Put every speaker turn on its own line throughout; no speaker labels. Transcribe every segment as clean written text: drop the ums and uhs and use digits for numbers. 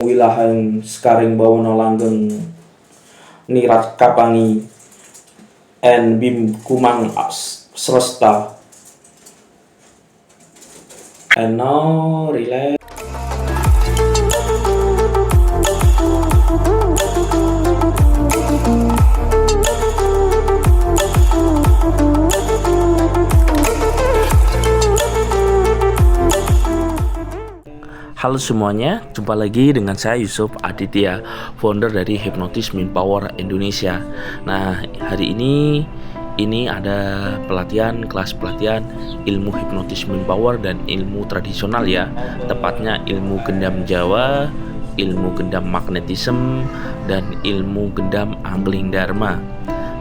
wilahan sekaring bawana langgeng nirat kapangi en bim kumang sresta and now relax. Halo semuanya, jumpa lagi dengan saya Yusuf Aditya, founder dari Hypnotis Mind Power Indonesia. Nah, hari ini ada kelas pelatihan ilmu hipnotis mind power dan ilmu tradisional ya. Tepatnya ilmu gendam Jawa, ilmu gendam magnetism, dan ilmu gendam angling dharma.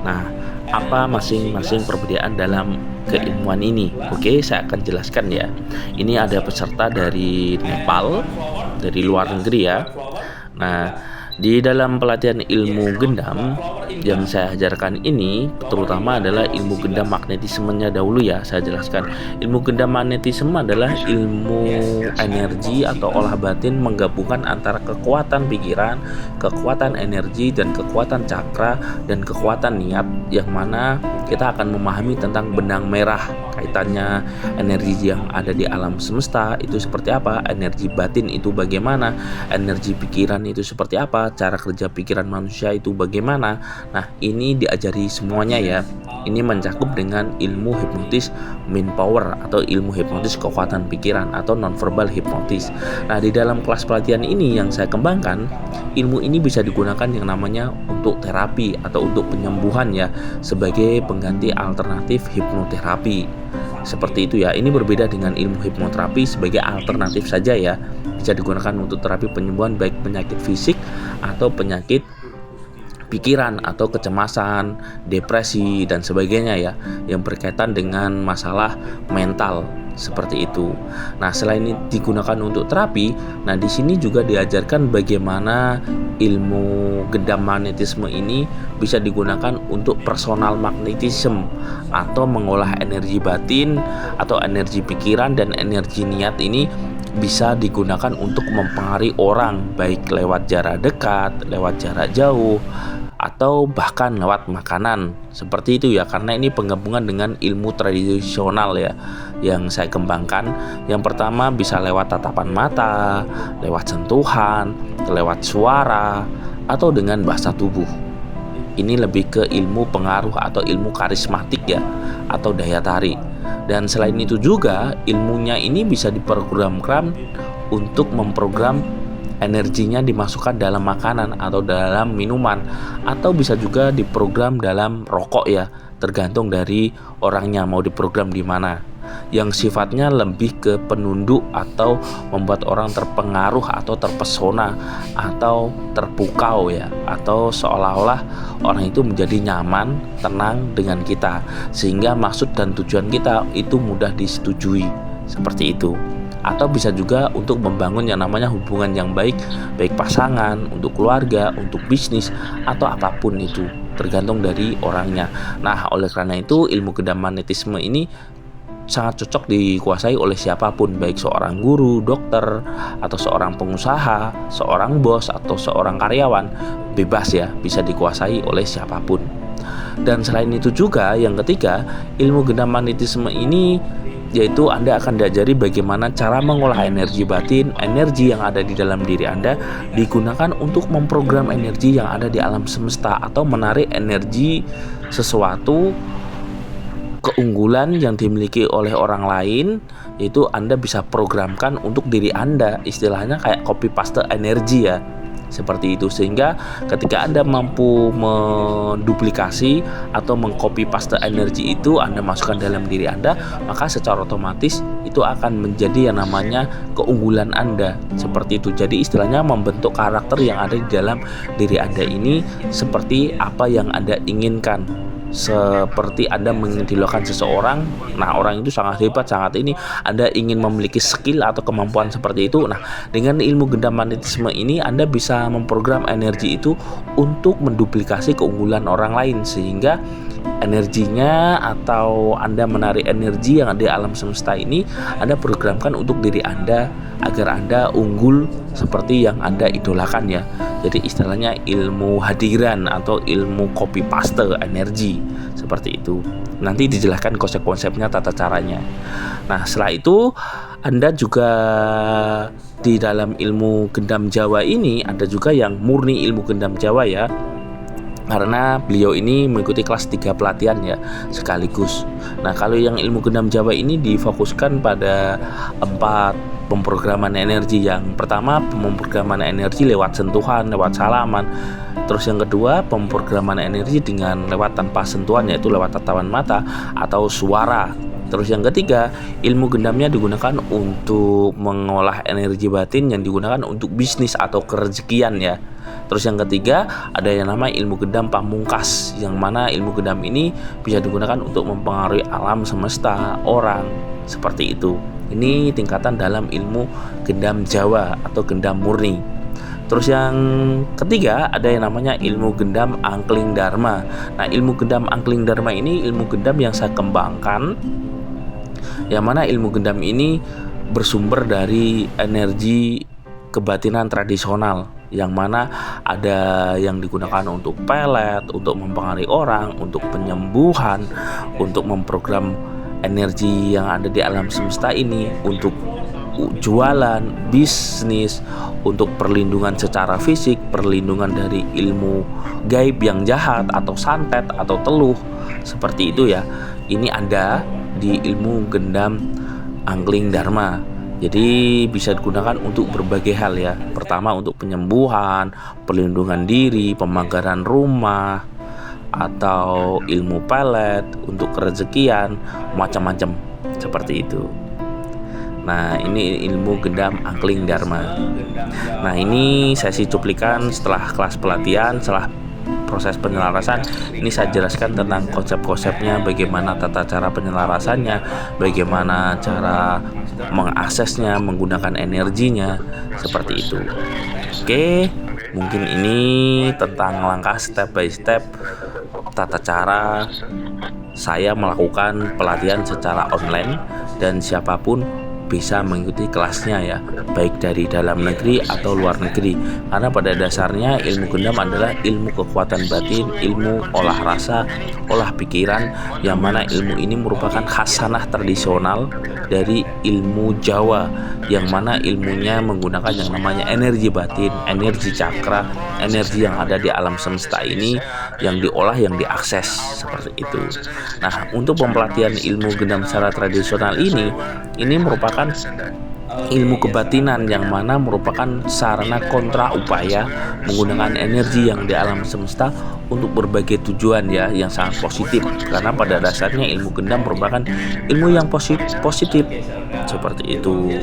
Nah, apa masing-masing perbedaan dalam keilmuan ini? Oke, saya akan jelaskan ya. Ini ada peserta dari Nepal, dari luar negeri ya. Nah, di dalam pelatihan ilmu gendam yang saya ajarkan ini terutama adalah ilmu gendam magnetismenya dahulu ya. Saya jelaskan, ilmu gendam magnetisme adalah ilmu energi atau olah batin menggabungkan antara kekuatan pikiran, kekuatan energi, dan kekuatan cakra dan kekuatan niat, yang mana kita akan memahami tentang benang merah kaitannya energi yang ada di alam semesta itu seperti apa, energi batin itu bagaimana, energi pikiran itu seperti apa, cara kerja pikiran manusia itu bagaimana. Nah, ini diajari semuanya ya. Ini mencakup dengan ilmu hipnotis mind power atau ilmu hipnotis kekuatan pikiran atau nonverbal hipnotis. Nah, di dalam kelas pelatihan ini yang saya kembangkan, ilmu ini bisa digunakan yang namanya untuk terapi atau untuk penyembuhan ya, sebagai pengganti alternatif hipnoterapi. Seperti itu ya. Ini berbeda dengan ilmu hipnoterapi sebagai alternatif saja ya. Bisa digunakan untuk terapi penyembuhan baik penyakit fisik atau penyakit pikiran atau kecemasan, depresi dan sebagainya ya, yang berkaitan dengan masalah mental seperti itu. Nah, selain ini digunakan untuk terapi, nah di sini juga diajarkan bagaimana ilmu gendam magnetisme ini bisa digunakan untuk personal magnetism atau mengolah energi batin atau energi pikiran dan energi niat ini bisa digunakan untuk mempengaruhi orang baik lewat jarak dekat, lewat jarak jauh, atau bahkan lewat makanan seperti itu ya. Karena ini penggabungan dengan ilmu tradisional ya yang saya kembangkan. Yang pertama bisa lewat tatapan mata, lewat sentuhan, lewat suara, atau dengan bahasa tubuh. Ini lebih ke ilmu pengaruh atau ilmu karismatik ya, atau daya tarik. Dan selain itu juga ilmunya ini bisa diprogramkan untuk memprogram energinya dimasukkan dalam makanan atau dalam minuman, atau bisa juga diprogram dalam rokok ya, tergantung dari orangnya mau diprogram di mana. Yang sifatnya lebih ke penunduk atau membuat orang terpengaruh atau terpesona atau terpukau ya, atau seolah-olah orang itu menjadi nyaman, tenang dengan kita, sehingga maksud dan tujuan kita itu mudah disetujui seperti itu. Atau bisa juga untuk membangun yang namanya hubungan yang baik, baik pasangan, untuk keluarga, untuk bisnis, atau apapun itu, tergantung dari orangnya. Nah, oleh karena itu ilmu gendam magnetisme ini sangat cocok dikuasai oleh siapapun, baik seorang guru, dokter, atau seorang pengusaha, seorang bos, atau seorang karyawan. Bebas ya, bisa dikuasai oleh siapapun. Dan selain itu juga yang ketiga, ilmu gendam magnetisme ini yaitu Anda akan diajari bagaimana cara mengolah energi batin, energi yang ada di dalam diri Anda digunakan untuk memprogram energi yang ada di alam semesta, atau menarik energi sesuatu keunggulan yang dimiliki oleh orang lain, yaitu Anda bisa programkan untuk diri Anda. Istilahnya kayak copy paste energi ya, seperti itu. Sehingga ketika Anda mampu menduplikasi atau mengcopy paste energi itu Anda masukkan dalam diri Anda, maka secara otomatis itu akan menjadi yang namanya keunggulan Anda, seperti itu. Jadi istilahnya membentuk karakter yang ada di dalam diri Anda ini seperti apa yang Anda inginkan. Seperti Anda mengidolakan seseorang, nah orang itu sangat hebat, sangat ini, Anda ingin memiliki skill atau kemampuan seperti itu. Nah, dengan ilmu gendam magnetisme ini Anda bisa memprogram energi itu untuk menduplikasi keunggulan orang lain, sehingga energinya atau Anda menarik energi yang ada di alam semesta ini, Anda programkan untuk diri Anda agar Anda unggul seperti yang Anda idolakan ya. Jadi istilahnya ilmu hadiran atau ilmu copy paste energi seperti itu. Nanti dijelaskan konsep-konsepnya, tata caranya. Nah, setelah itu Anda juga di dalam ilmu gendam Jawa ini ada juga yang murni ilmu gendam Jawa ya. Karena beliau ini mengikuti kelas 3 pelatihan ya sekaligus. Nah, kalau yang ilmu gendam Jawa ini difokuskan pada 4 pemrograman energi. Yang pertama, pemrograman energi lewat sentuhan, lewat salaman. Terus yang kedua, pemrograman energi dengan lewat tanpa sentuhan, yaitu lewat tatapan mata atau suara. Terus yang ketiga, ilmu gendamnya digunakan untuk mengolah energi batin yang digunakan untuk bisnis atau kerezekian ya. Terus yang ketiga, ada yang nama ilmu gendam pamungkas, yang mana ilmu gendam ini bisa digunakan untuk mempengaruhi alam semesta, orang, seperti itu. Ini tingkatan dalam ilmu gendam Jawa atau gendam murni. Terus yang ketiga, ada yang namanya ilmu gendam angkling dharma. Nah, ilmu gendam angkling dharma ini ilmu gendam yang saya kembangkan, yang mana ilmu gendam ini bersumber dari energi kebatinan tradisional, yang mana ada yang digunakan untuk pelet, untuk mempengaruhi orang, untuk penyembuhan, untuk memprogram energi yang ada di alam semesta ini, untuk jualan, bisnis, untuk perlindungan secara fisik, perlindungan dari ilmu gaib yang jahat atau santet atau teluh, seperti itu ya. Ini ada di ilmu gendam angkling dharma. Jadi bisa digunakan untuk berbagai hal ya. Pertama untuk penyembuhan, perlindungan diri, pemagaran rumah, atau ilmu pelet, untuk kerezekian, macam-macam seperti itu. Nah, ini ilmu gendam angkling dharma. Nah, ini sesi cuplikan setelah kelas pelatihan, setelah proses penyelarasan. Ini saya jelaskan tentang konsep-konsepnya, bagaimana tata cara penyelarasannya, bagaimana cara mengaksesnya, menggunakan energinya, seperti itu. Oke, mungkin ini tentang langkah step by step tata cara saya melakukan pelatihan secara online, dan siapapun bisa mengikuti kelasnya ya, baik dari dalam negeri atau luar negeri. Karena pada dasarnya ilmu gendam adalah ilmu kekuatan batin, ilmu olah rasa, olah pikiran, yang mana ilmu ini merupakan khasanah tradisional dari ilmu Jawa, yang mana ilmunya menggunakan yang namanya energi batin, energi cakra, energi yang ada di alam semesta ini, yang diolah, yang diakses, seperti itu. Nah, untuk pempelatihan ilmu gendam secara tradisional ini merupakan ilmu kebatinan, yang mana merupakan sarana kontra upaya menggunakan energi yang di alam semesta untuk berbagai tujuan ya, yang sangat positif. Karena pada dasarnya ilmu gendam merupakan ilmu yang positif seperti itu,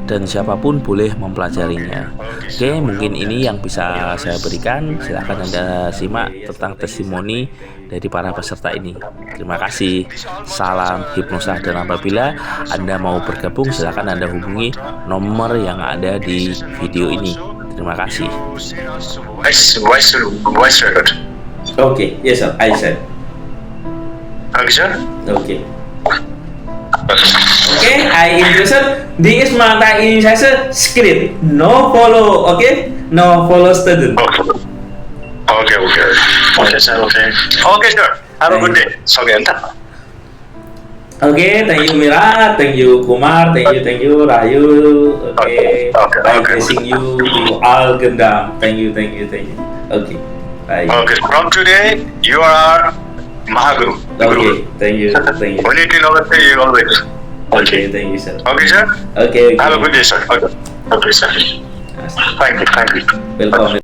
dan siapapun boleh mempelajarinya. Oke, mungkin ini yang bisa saya berikan. Silahkan Anda simak tentang testimoni dari para peserta ini. Terima kasih. Salam hipnosa, dan apabila Anda mau bergabung, silahkan Anda hubungi nomor yang ada di video ini. Terima kasih. Okay, yes sir, I said.
Okay, sir.
Okay. Okay, I introduce. This is mata initiation script. No follow, okay? No follow student.
Okay, sir. Okay, sir. Have a good day.
Okay, thank you Mira, thank you Kumar, thank you Rayu. Okay, I'm blessing you all gendam. Thank you. Okay, bye.
Okay, from today you are Mahaguru.
Okay, thank you.
We need to know that you always.
Okay, thank you sir.
Okay, sir.
Okay.
Have a good day, sir. Okay, sir. Thank you.
Welcome.